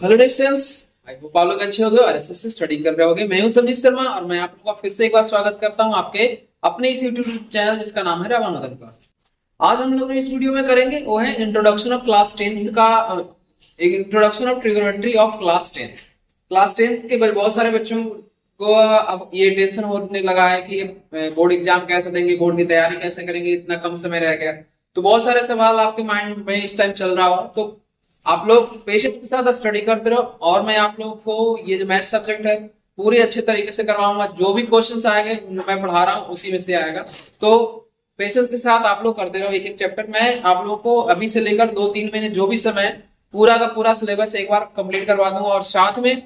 Hello students. I hope आप लोग अच्छे होंगे और अच्छे से स्टडी कर रहे होंगे। मैं हूं संजीव शर्मा और मैं आप लोगों का फिर से एक बार स्वागत करता हूं आपके अपने इस यूट्यूब चैनल जिसका नाम है रावण मदन क्लास। आज हम लोग इस वीडियो में करेंगे वो है इंट्रोडक्शन ऑफ क्लास 10 का एक introduction of trigonometry of class 10। Class 10 के बहुत सारे बच्चों को अब ये टेंशन होने लगा है कि बोर्ड एग्जाम कैसे देंगे, बोर्ड की तैयारी कैसे करेंगे, इतना कम समय रह गया। तो बहुत सारे सवाल आपके माइंड में इस टाइम चल रहा हो, तो आप लोग पेशेंस के साथ स्टडी करते रहो और मैं आप लोगों को ये जो मैथ सब्जेक्ट है पूरे अच्छे तरीके से करवाऊंगा। जो भी क्वेश्चंस आएंगे मैं पढ़ा रहा हूँ उसी में से आएगा, तो पेशेंस के साथ आप लोग करते रहो एक एक चैप्टर। मैं आप लोगों को अभी से लेकर 2-3 महीने जो भी समय पूरा का पूरा सिलेबस एक बार कंप्लीट करवा दूंगा और साथ में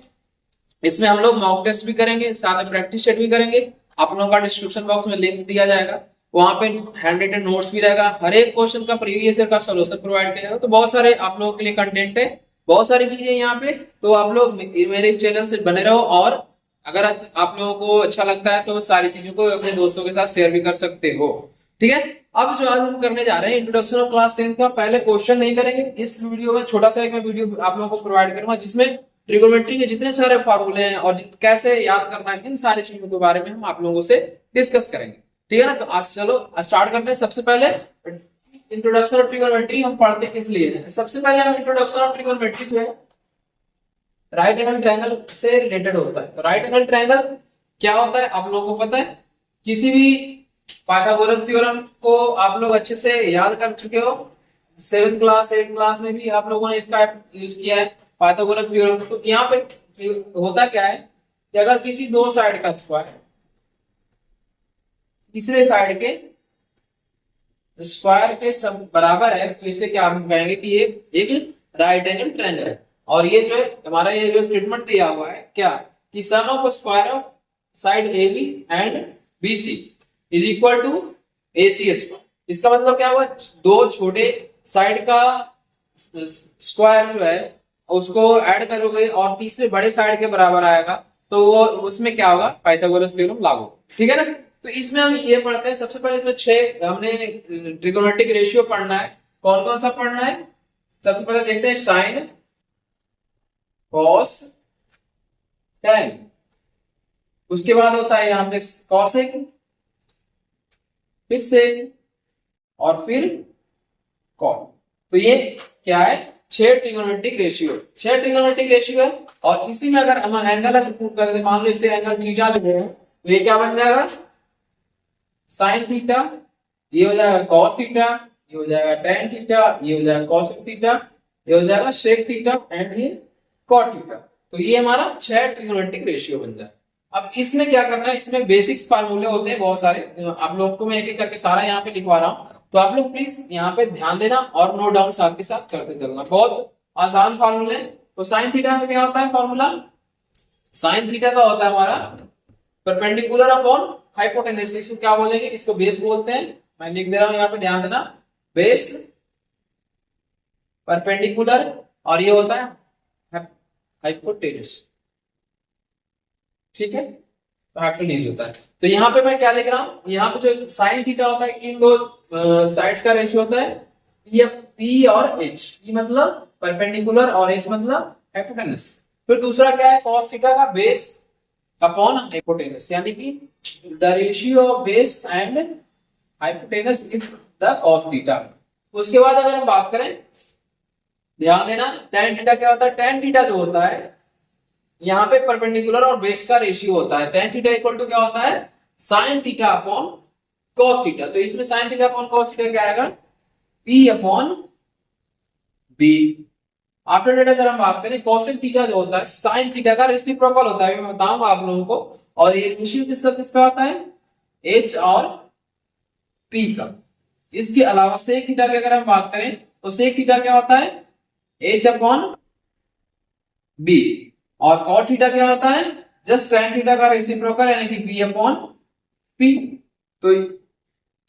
इसमें हम लोग मॉक टेस्ट भी करेंगे, साथ में प्रैक्टिस सेट भी करेंगे। आप लोगों का डिस्क्रिप्शन बॉक्स में लिंक दिया जाएगा, वहां पे हैंड रिटन नोट्स भी रहेगा, हर एक क्वेश्चन का प्रीवियस ईयर का सॉल्यूशन प्रोवाइड किया जाएगा। तो बहुत सारे आप लोगों के लिए कंटेंट है, बहुत सारी चीजें यहाँ पे। तो आप लोग मेरे इस चैनल से बने रहो और अगर आप लोगों को अच्छा लगता है तो सारी चीजों को अपने दोस्तों के साथ शेयर भी कर सकते हो। ठीक है, अब जो आज हम करने जा रहे हैं इंट्रोडक्शन ऑफ क्लास 10 का पहले क्वेश्चन नहीं करेंगे। इस वीडियो में छोटा सा एक मैं वीडियो आप लोगों को प्रोवाइड करूंगा जिसमें ट्रिगोनोमेट्री के जितने सारे फार्मूले हैं और कैसे याद करना है, इन सारी चीजों के बारे में हम आप लोगों से डिस्कस करेंगे। ठीक है ना, तो आज चलो स्टार्ट करते हैं। सबसे पहले इंट्रोडक्शन ऑफ ट्रिगोनोमेट्री हम पढ़ते किस लिए हैं। सबसे पहले हम इंट्रोडक्शन ऑफ ट्रिगोनोमेट्री जो है राइट एंगल ट्रायंगल से रिलेटेड होता है। तो राइट एंगल ट्रायंगल क्या होता है आप लोगों को पता है? किसी भी पाइथागोरस थ्योरम को आप लोग अच्छे से याद कर चुके हो, 7th क्लास 8th क्लास में भी आप लोगों ने इसका यूज किया है पाइथागोरस थ्योरम। तो यहाँ पे होता क्या है कि अगर किसी दो साइड का स्क्वायर तीसरे साइड के स्क्वायर के सब बराबर है तो इसे क्या हम कहेंगे कि ये एक राइट एंगल ट्रायंगल है। और ये जो है हमारा ये जो स्टेटमेंट दिया हुआ है क्या कि sum of square of side A B and B C is equal to A C square. इसका मतलब क्या हुआ, दो छोटे साइड का स्क्वायर जो है उसको ऐड करोगे और तीसरे बड़े साइड के बराबर आएगा तो वो उसमें क्या होगा, पाइथागोरस थ्योरम लागू। ठीक है ना, तो इसमें हम ये पढ़ते हैं। सबसे पहले इसमें 6 हमने ट्रिगोनोमेट्रिक रेशियो पढ़ना है। कौन कौन सा पढ़ना है? सबसे पहले देखते हैं साइन, कॉस, टैन। उसके बाद होता है यहाँ पे कॉसेक, फिर सेक और फिर कॉट। तो ये क्या है, 6 ट्रिगोनोमेट्रिक रेशियो, 6 ट्रिगोनोमेट्रिक रेशियो है। और इसी में अगर हम एंगल अगर कर दे, मान लो इसे एंगल थीटा लगे हैं तो ये क्या बन जाएगा, साइन थीटा, ये हो जाएगा कॉस थीटा, ये हो जाएगा टेन थीटा, ये हो जाएगा कॉस थीटा, ये हो जाएगा सेक थीटा एंड ये कॉट थीटा। तो ये हमारा 6 ट्रिगोनोमेट्रिक रेशियो बन जाए। अब इसमें क्या करना है, इसमें बेसिक्स फार्मूले होते हैं बहुत सारे, आप लोगों को मैं एक एक करके सारा यहाँ पे लिखवा रहा हूँ, तो आप लोग प्लीज यहाँ पे ध्यान देना और नोट डाउन साथ के साथ करते चलना। बहुत आसान फार्मूले। तो साइन थीटा में क्या होता है फॉर्मूला, साइन थीटा का होता है हमारा परपेंडिकुलर अपॉन हाइपोटेन्यूज। इसको क्या बोलेंगे, इसको बेस बोलते हैं। मैं लिख दे रहा हूं यहाँ पे, ध्यान देना, बेस परपेंडिकुलर और ये होता है हाइपोटेन्यूज। ठीक है, तो हाइपोटेन्यूज होता है। तो यहाँ पे मैं क्या लिख रहा हूं, यहाँ पे जो साइन थीटा होता है इन दो साइड्स का रेशियो होता है पी और एच। पी मतलब परपेंडिकुलर और एच मतलब हाइपोटेन्यूज। फिर दूसरा क्या है, कॉस थीटा का बेस अपॉन हाइपोटेन्यूज, यानी कि the ratio of base and hypotenuse is the cos theta. उसके बाद अगर हम बात करें, ध्यान देना, tan थीटा क्या होता है, tan थीटा जो होता है यहाँ पे परपेंडिकुलर और बेस का रेशियो होता है। tan थीटा इक्वल टू क्या होता है, sine theta upon cos theta. तो इसमें sine theta upon cos theta क्या आएगा, p upon b। After that अगर हम बात करें, कोसेक थीटा जो होता है साइन थीटा का रेसिप्रोकल होता है, मैं बताऊंगा आप लोगों को। और ये रेशियो किसका किसका होता है, h और p का। इसके अलावा सेक थीटा की अगर हम बात करें तो सेक थीटा क्या होता है, h अपॉन b। और कॉट थीटा क्या होता है, जस्ट tan थीटा का रेसिप्रोकल यानी कि b अपॉन p। तो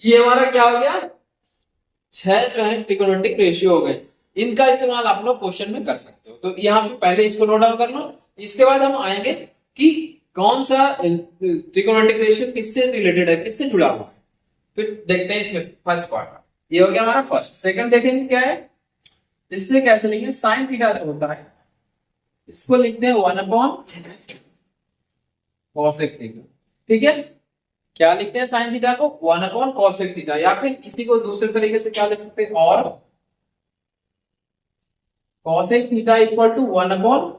ये हमारा क्या हो गया, 6 जो है ट्रिगोनोमेट्रिक रेशियो हो गए। इनका इस्तेमाल आप लोग क्वेश्चन में कर सकते हो। तो यहाँ पे पहले इसको नोट डाउन कर लो। इसके बाद हम आएंगे कि कौन सा ट्रिगोनोमेट्रिक रेशियो किससे रिलेटेड है, किससे जुड़ा हुआ है। फिर देखते हैं इसमें फर्स्ट पार्ट, ये हो गया हमारा फर्स्ट। सेकंड देखेंगे क्या है, इससे कैसे लिखेंगे, साइन थीटा होता है इसको लिखते हैं 1 अपॉन कॉसेक थीटा। ठीक है, क्या लिखते हैं साइन थीटा को 1 अपॉन कॉसेक थीटा, या फिर इसी को दूसरे तरीके से क्या लिख सकते हैं, और cosec theta equal to 1 upon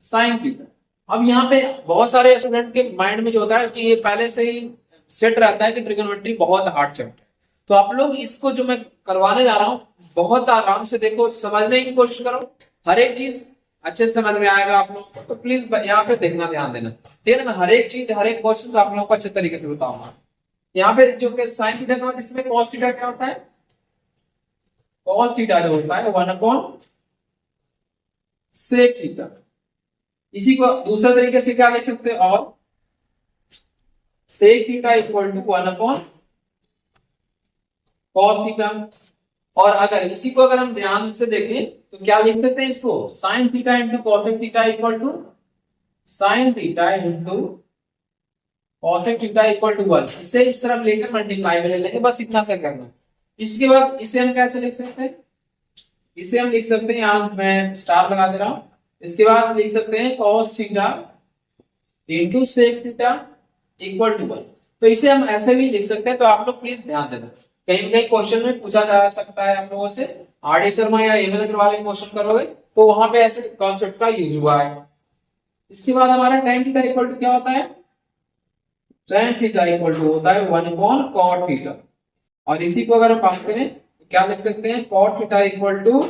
sine theta. अब यहाँ पे बहुत सारे स्टूडेंट के माइंड में जो होता है कि ये पहले से ही सेट रहता है कि ट्रिग्नोमेट्री बहुत हार्ड चैप्टर है, तो आप लोग इसको जो मैं करवाने जा रहा हूँ बहुत आराम से देखो, समझने की कोशिश करो, हर एक चीज अच्छे से समझ में आएगा आप लोगों को। तो प्लीज यहाँ पे देखना, ध्यान देना, ठीक है ना। मैं हर एक चीज, हर एक क्वेश्चन आप लोगों को अच्छे तरीके से बताऊंगा। यहाँ पे जो कि साइन थीटा के बाद इसमें कॉस थीटा क्या होता है, कॉस थीटा जो होता है 1 अपॉन सेक थीटा। इसी को दूसरे तरीके से क्या लिख सकते हैं, और sec theta equal to 1 upon cos theta. और अगर इसी को अगर हम ध्यान से देखें तो क्या लिख सकते हैं इसको, sine theta into cosec theta equal to sine theta into cosec theta equal to 1। इसे इस तरफ लेकर मल्टीप्लाई में ले लेंगे, बस इतना सा करना। इसके बाद इसे हम कैसे लिख सकते हैं, इसे हम लिख सकते हैं, यहां मैं स्टार लगा दे रहा हूं, इसके बाद लिख सकते हैं cos theta into sec theta equal to 1। तो इसे हम ऐसे भी लिख सकते हैं। तो आप लोग प्लीज ध्यान देना, कहीं कहीं क्वेश्चन में पूछा जा सकता है आप लोगों से, आर.डी. शर्मा या एम.एल. अग्रवाल के क्वेश्चन करोगे तो वहां पे ऐसे कॉन्सेप्ट का यूज हुआ है। इसके बाद हमारा tan थीटा इक्वल टू क्या होता है, tan थीटा इक्वल टू होता है 1 अपॉन cot थीटा। और इसी को अगर हम बात करें तो क्या लिख सकते हैं, cot theta equal to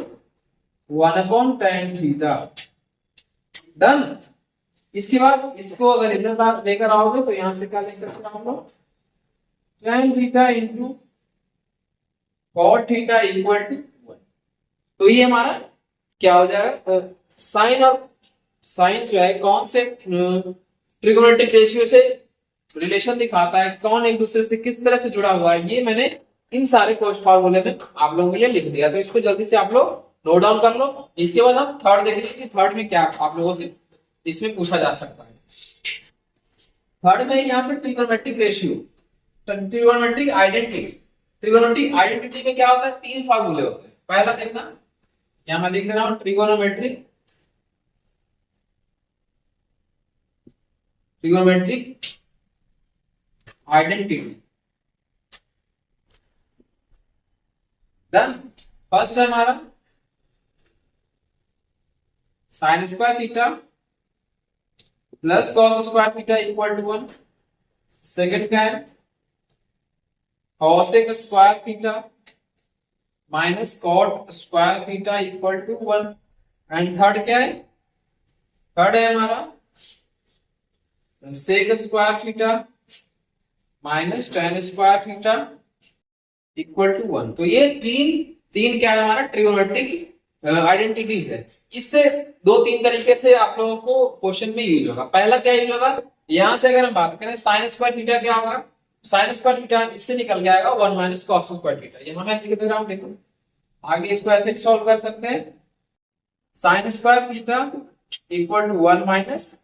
1 upon tan theta. Done. इसके बाद इसको अगर इधर लेकर आओगे तो यहां से क्या लिख सकते हैं हम लोग, tan theta into cot theta equal to 1। तो ये हमारा क्या हो जाएगा, साइन और साइन जो है कौन से ट्रिगोनोमेट्रिक रेशियो से रिलेशन दिखाता है, कौन एक दूसरे से किस तरह से जुड़ा हुआ है, ये मैंने इन सारे कोश फार्मूले में आप लोगों के लिए लिख दिया। तो इसको जल्दी से आप लोग नोट डाउन कर लो। इसके बाद हम थर्ड देखेंगे कि थर्ड में क्या आप लोगों से इसमें पूछा जा सकता है। थर्ड में यहाँ पे trigonometric ratio, trigonometric identity. Trigonometric identity में क्या होता है, 3 फार्मूले होते हैं। पहला देखना, यहां मैं लिख दे रहा हूं ट्रिगोनोमेट्रिक आइडेंटिटी। डन। फर्स्ट है हमारा sine square theta plus cos square theta equal to 1। Second क्या है, cosec square theta minus cot square theta equal to 1। And third क्या है, थर्ड है हमारा sec square theta minus tan square theta equal to 1। तो ये तीन क्या है हमारा ट्रिगोनोमेट्रिक आइडेंटिटीज है। इससे 2-3 तरीके से आप लोगों को क्वेश्चन में यूज होगा। पहला क्या यूज होगा, यहां से अगर हम बात करें साइन स्क्वायर थीटा क्या होगा, साइन स्क्वायर थीटा इससे निकल के आएगा 1 माइनस कॉस स्क्वायर थीटा। यहां मैं लिख दे रहा हूं, देखो आगे इसको ऐसे सॉल्व कर सकते हैं, sine square theta equal to 1 minus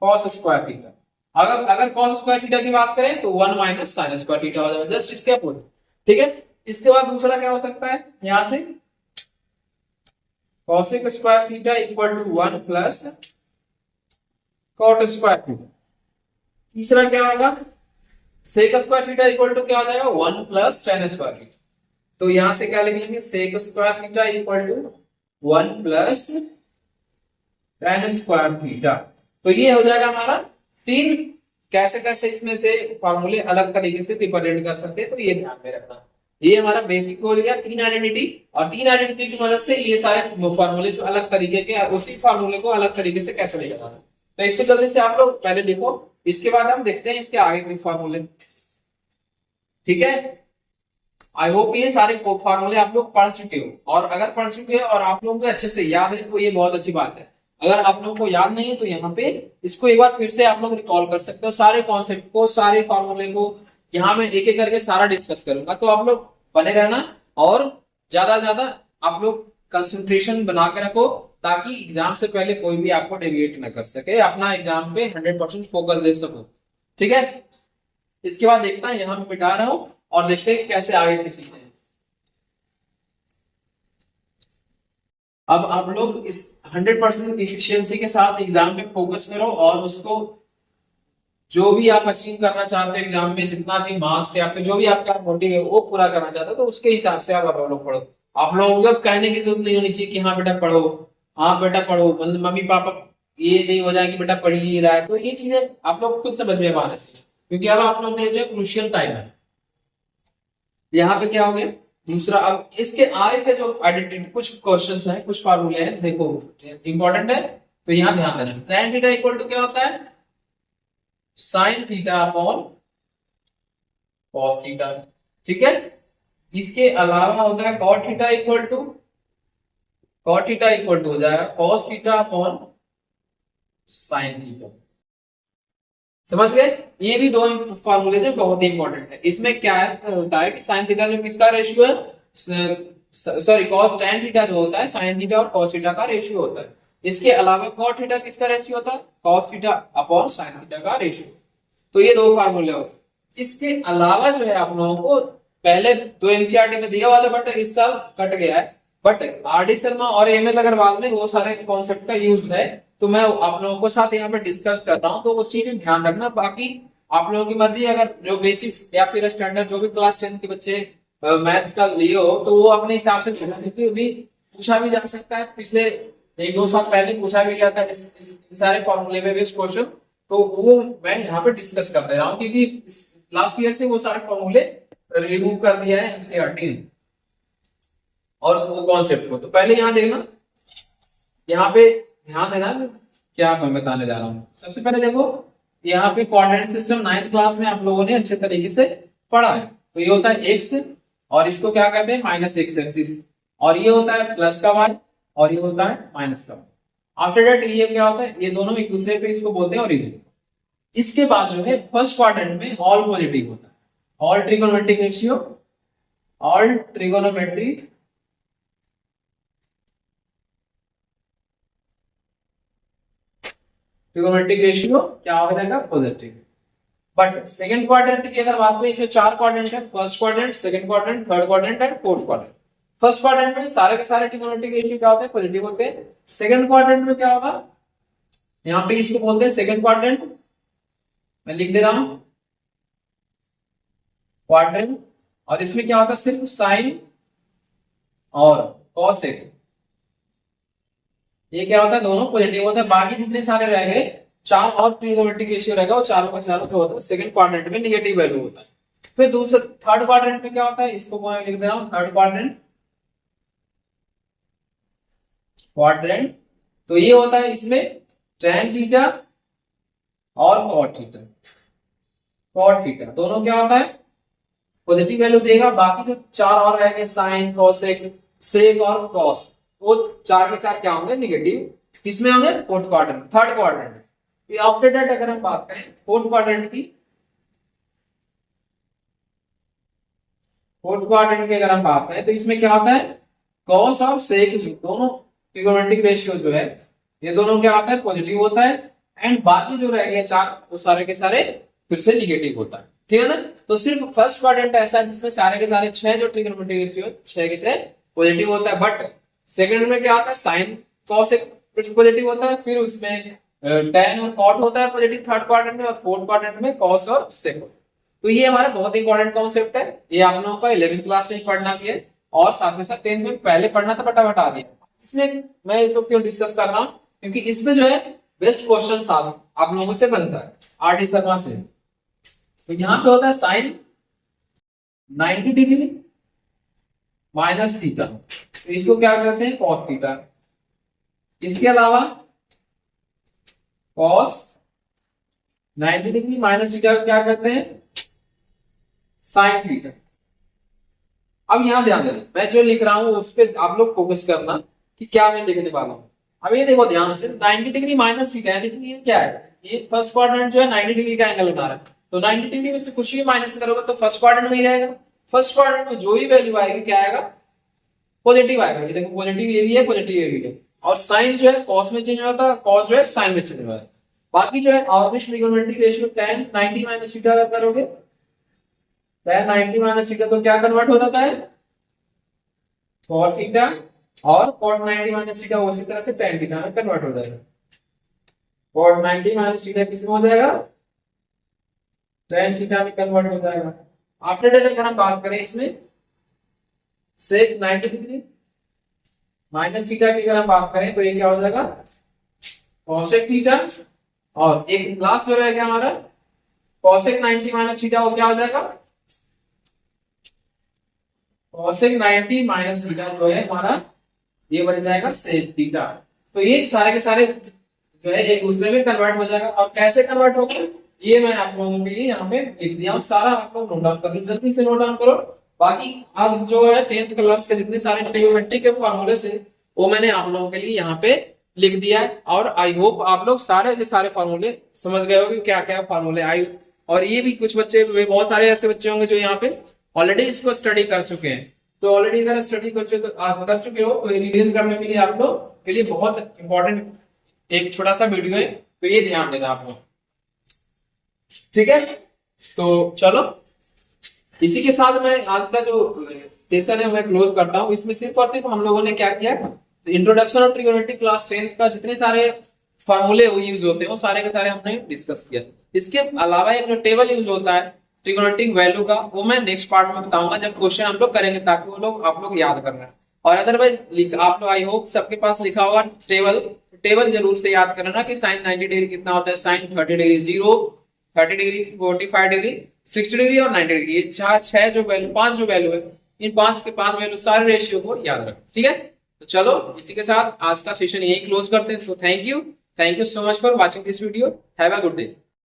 cos square theta. अगर कॉस स्क्वायर थीटा की बात करें तो 1 माइनस साइन स्क्वायर थीटा हो जाएगा, जस्ट इसके अपोजिट। ठीक है, इसके बाद दूसरा क्या हो सकता है, यहां से cosec square theta equal to 1 plus cot square theta. तीसरा क्या होगा, sec square theta equal to क्या हो जाएगा 1 प्लस tan स्क्वायर थीटा। तो यहां से क्या लिख लेंगे, sec square theta equal to 1 plus tan square theta. तो ये हो जाएगा हमारा 3। कैसे कैसे इसमें से फॉर्मूले अलग तरीके से रिप्रेजेंट कर सकते हैं, तो ये ध्यान में रखना। ये हमारा बेसिक हो गया 3 आइडेंटिटी, और 3 आइडेंटिटी की मदद से ये सारे फॉर्मूले जो अलग तरीके के, उसी फॉर्मूले को अलग तरीके से कैसे लिखा जाता है। तो इसको जल्दी से आप लोग पहले लिखो, इसके बाद हम देखते हैं इसके आगे के फॉर्मूले। ठीक है, आई होप ये सारे फॉर्मूले आप लोग पढ़ चुके हो, और अगर पढ़ चुके हो और आप लोगों को अच्छे से याद है तो ये बहुत अच्छी बात है। अगर आप लोगों को याद नहीं है तो यहाँ पे इसको एक बार फिर से आप लोग रिकॉल कर सकते हो, सारे कॉन्सेप्ट को, सारे फॉर्मूले को। यहाँ मैं एक एक करके सारा डिस्कस करूंगा, तो आप लोग बने रहना और ज्यादा आप लोग कंसंट्रेशन बना के रखो, ताकि एग्जाम से पहले कोई भी आपको डेविएट ना कर सके, अपना एग्जाम पे 100% फोकस दे सको। ठीक है, इसके बाद देखना है, यहाँ पे मिटा रहा हूं और देखते हैं कैसे आगे की चीजें। अब आप लोग इस 100% इफिशियंसी के साथ एग्जाम पे फोकस करो और उसको जो भी आप अचीव करना चाहते हो एग्जाम में, जितना भी मार्क्स या फिर जो भी आपका मोटिव है वो पूरा करना चाहते हो, तो उसके हिसाब से आप लोग पढ़ो। आप लोगों को कहने की जरूरत नहीं होनी चाहिए कि हाँ बेटा पढ़ो, हाँ बेटा पढ़ो, मतलब मम्मी पापा ये नहीं हो जाए कि बेटा पढ़ ही नहीं रहा है। तो ये चीजें आप लोग खुद समझ में आना चाहिए, क्योंकि अब आप लोगों के लिए जो क्रूशियल टाइम है। यहाँ पे क्या हो गया दूसरा, अब इसके आगे के जो आइडेंटिटी कुछ क्वेश्चंस हैं, कुछ फार्मूले हैं, देखो इंपॉर्टेंट है, तो यहाँ ध्यान देना। tan थीटा इक्वल टू क्या होता है, sine theta upon cos theta, ठीक है। इसके अलावा होता है cot theta equal to, cot theta equal to हो जाएगा cos theta upon sine theta. समझ गए, ये भी दो फार्मूले जो बहुत ही इंपॉर्टेंट है। इसमें क्या होता है कि साइन थीटा जो किसका रेशियो है, सॉरी cos tan थीटा जो होता है साइन थीटा और cos थीटा का रेशियो होता है। इसके अलावा cot थीटा किसका रेशियो होता है, cos theta upon sine theta का रेशियो। तो ये दो फार्मूले होते हैं। इसके अलावा जो है आप लोगों को पहले तो एनसीईआरटी में दिया हुआ था, बट इस साल कट गया है, बट आरडी शर्मा और एमएल अग्रवाल में वो सारे कॉन्सेप्ट का यूज है, तो मैं आप लोगों के साथ यहाँ पे डिस्कस कर रहा हूँ, तो वो चीजें ध्यान रखना। बाकी आप लोगों की मर्जी, अगर जो बेसिक्स या फिर स्टैंडर्ड जो भी क्लास 10 के बच्चे मैथ्स का लिए हो तो वो अपने हिसाब से चला, क्योंकि अभी पूछा भी जा सकता है, पिछले 1-2 साल पहले पूछा भी गया था इस सारे फॉर्मूले में बेस्ड क्वेश्चन, तो वो मैं यहाँ पे डिस्कस कर दे रहा हूँ, क्योंकि लास्ट ईयर से वो सारे फॉर्मूले रिमूव कर दिया है एनसीईआरटी ने और वो कॉन्सेप्ट को। तो पहले यहाँ देखना, यहाँ पे ध्यान देना क्या मैं बताने जा रहा हूँ। सबसे पहले देखो, यहाँ पे कोऑर्डिनेट सिस्टम 9th क्लास में आप लोगों ने अच्छे तरीके से पढ़ा है। तो ये होता है एक्स, और इसको क्या कहते हैं माइनस एक्स एक्सिस, और ये होता है प्लस का वाई, और ये होता है माइनस का वाई। आफ्टर दैट ये क्या होता है, ये दोनों एक दूसरे पे इसको बोलते हैं ओरिजिन। इसके बाद जो है फर्स्ट क्वाड्रेंट में ऑल पॉजिटिव होता है, all trigonometric ratio, all trigonometric ratio क्या हो जाएगा, पॉजिटिव। बट सेकंड क्वाड्रेंट की अगर बात करें, इसमें 4 क्वाड्रेंट है, first quadrant, second quadrant, third quadrant and fourth quadrant. First quadrant में सारे के सारे ट्रिगोनोमेट्रिक रेशियो क्या होते हैं, पॉजिटिव होते हैं। सेकंड क्वाड्रेंट में क्या होगा, यहाँ पे इसको बोलते हैं सेकंड क्वाड्रेंट, मैं लिख दे रहा हूं क्वाड्रेंट, और इसमें क्या होता है सिर्फ साइन और कॉसेक, ये क्या होता है दोनों पॉजिटिव होता है। बाकी जितने सारे रह गए 4 और ट्रिगोनोमेट्रिक रेशियो रहेगा, वो चारों का चारों जो होता है सेकंड क्वाड्रेंट में नेगेटिव वैल्यू होता है। फिर दूसरा थर्ड क्वाड्रेंट में क्या होता है, इसको मैं लिख दे रहा हूं थर्ड क्वाड्रेंट, तो ये होता है इसमें tan थीटा और cot थीटा दोनों क्या होता है पॉजिटिव वैल्यू देगा। बाकी जो 4 और रह गए साइन, कोसेक, सेक और कॉस, वो 4 के 4 क्या होंगे, नेगेटिव। किसमें होंगे, fourth quadrant, third quadrant. After that अगर हम बात करें फोर्थ क्वाड्रेंट की, अगर हम बात करें तो इसमें क्या होता है, कॉस और सेक दोनों ट्रिगोनोमेट्रिक रेशियो जो है ये दोनों क्या होता है, पॉजिटिव होता है। एंड बाकी जो रह गए 4 वो सारे के सारे फिर से निगेटिव होता है, ठीक है ना। तो सिर्फ फर्स्ट क्वाड्रेंट ऐसा है जिसमें सारे के सारे 6 जो ट्रिगोनोमेट्रिक रेशियो 6 के 6 पॉजिटिव होता है। बट सेकंड में क्या होता है, साइन कॉस पॉजिटिव होता है, फिर उसमें tan और cot होता है पॉजिटिव थर्ड क्वाड्रेंट में, और फोर्थ क्वाड्रेंट में cos और sec। तो ये हमारा बहुत इंपॉर्टेंट कॉन्सेप्ट है, ये आप लोगों का 11th क्लास में पढ़ना भी है, और साथ में साथ 10th में पहले पढ़ना था बटा बटा दिया। इसमें मैं इसको क्यों डिस्कस कर रहा हूँ, क्योंकि इसमें जो है बेस्ट क्वेश्चन आप लोगों से बनता है आरडी शर्मा से। तो यहाँ पे होता है साइन 90 डिग्री माइनस थीटा, तो इसको क्या कहते हैं, कॉस थीटा। इसके अलावा कॉस 90 डिग्री माइनस थीटा क्या कहते हैं, साइन थीटा। अब यहां ध्यान देना, मैं जो लिख रहा हूं उस पर आप लोग फोकस करना कि क्या मैं लिखने वाला हूं। अब ये देखो ध्यान से, 90 डिग्री माइनस थीटा यानी कि ये क्या है, ये फर्स्ट क्वाड्रेंट जो है 90 डिग्री का एंगल बना रहा है, तो 90 डिग्री में से कुछ भी माइनस करोगे तो फर्स्ट क्वाड्रेंट में ही रहेगा। फर्स्ट क्वाड्रेंट में जो भी वैल्यू आएगी क्या आएगा, पॉजिटिव आएगा। ये देखो पॉजिटिव ये भी है, पॉजिटिव ये भी है। और साइन जो है कॉस में चेंज होता है, कॉस जो है साइन में चेंज होता है। बाकी जो है almost trigonometric ratio tan 90 minus theta अगर करोगे, tan 90 माइनस थीटा तो क्या कन्वर्ट हो जाता है, cot थीटा और cot 90 माइनस थीटा उसी तरह से tan थीटा में कन्वर्ट हो जाएगा। cot 90 माइनस थीटा किस में हो जाएगा, tan थीटा में कन्वर्ट हो जाएगा। आफ्टर डेट अगर हम बात करें इसमें sec 90 डिग्री माइनस थीटा की अगर हम बात करें तो ये क्या हो जाएगा, cosec थीटा, और एक लास्ट जो रहेगा हमारा cosec 90 माइनस थीटा, वो क्या हो जाएगा, cosec 90 माइनस थीटा जो है हमारा ये बन जाएगा sec थीटा। तो ये सारे के सारे जो है एक दूसरे में कन्वर्ट हो जाएगा। और कैसे कन्वर्ट होगा ये मैं आप लोगों के लिए यहाँ पे लिख दिया हूँ, सारा आप लोग नोट डाउन कर लो, जल्दी से नोट डाउन करो। बाकी आज जो है 10th क्लास के जितने सारे ट्रिग्नोमेट्री के फॉर्मूले थे वो मैंने आप लोगों के लिए यहाँ पे लिख दिया है। और आई होप आप लोग सारे के सारे फॉर्मूले समझ गए होंगे क्या क्या फॉर्मूले आई। और ये भी कुछ बच्चे, बहुत सारे ऐसे बच्चे होंगे जो यहाँ पे ऑलरेडी इसको स्टडी कर चुके हैं। तो ऑलरेडी अगर स्टडी कर चुके हो तो रिवीजन करने के लिए आप लोग के लिए बहुत इंपॉर्टेंट एक छोटा सा वीडियो है, तो ये ध्यान देना आप लोग, ठीक है। तो चलो इसी के साथ मैं आज का जो सेशन है मैं क्लोज करता हूँ। इसमें सिर्फ और सिर्फ हम लोगों ने क्या किया, introduction of trigonometry class 10th का जितने सारे फॉर्मूले यूज होते हैं वो सारे के सारे हमने डिस्कस किया। इसके अलावा एक जो टेबल यूज होता है ट्रिगोनोमेट्रिक वैल्यू का, वो मैं नेक्स्ट पार्ट में बताऊंगा जब क्वेश्चन हम लोग करेंगे, ताकि वो लोग आप लोग याद कर रहे हैं। और अदरवाइज आप लोग आई होप सबके पास लिखा होगा टेबल जरूर से याद करना कि साइन 90 डिग्री कितना होता है, sine 30 degree 0, 30 degree 45 degree 60 degree और 90 डिग्री, ये छह जो वैल्यू, 5 जो वैल्यू है, इन 5 के 5 वैल्यू सारे रेशियो को याद रखें, ठीक है। तो चलो इसी के साथ आज का सेशन यही क्लोज करते हैं। तो thank you so much for watching this video, have a good day.